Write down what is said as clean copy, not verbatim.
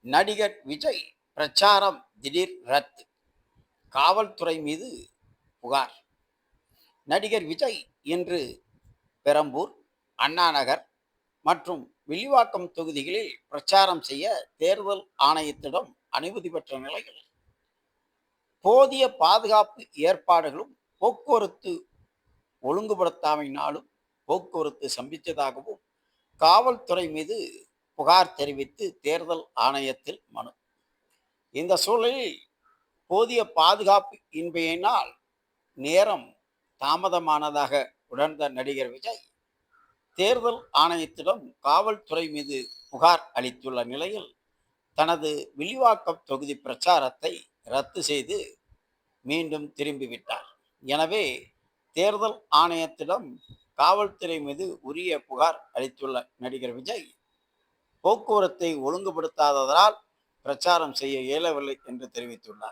நடிகர் விஜய் பிரச்சாரம் திடீர் ரத்து. காவல்துறை மீது புகார். நடிகர் விஜய் இன்று பெரம்பூர், அண்ணாநகர் மற்றும் வில்லிவாக்கம் தொகுதிகளில் பிரச்சாரம் செய்ய தேர்தல் ஆணையத்திடம் அனுமதி பெற்ற நிலையில் போதிய பாதுகாப்பு ஏற்பாடுகளும் போக்குவரத்து ஒழுங்குபடுத்தாமையினாலும் போக்குவரத்து சம்பித்ததாகவும் காவல்துறை மீது புகார் தெரிவித்து தேர்தல் ஆணையத்தில் மனு. இந்த சூழலில் போதிய பாதுகாப்பு இன்மையினால் நேரம் தாமதமானதாக உணர்ந்த நடிகர் விஜய் தேர்தல் ஆணையத்திடம் காவல்துறை மீது புகார் அளித்துள்ள நிலையில் தனது வில்லிவாக்கம் தொகுதி பிரச்சாரத்தை ரத்து செய்து மீண்டும் திரும்பிவிட்டார். எனவே தேர்தல் ஆணையத்திடம் காவல்துறை மீது உரிய புகார் அளித்துள்ள நடிகர் விஜய் போக்குவரத்தை ஒழுங்குபடுத்தாததால் பிரச்சாரம் செய்ய இயலவில்லை என்று தெரிவித்துள்ளார்.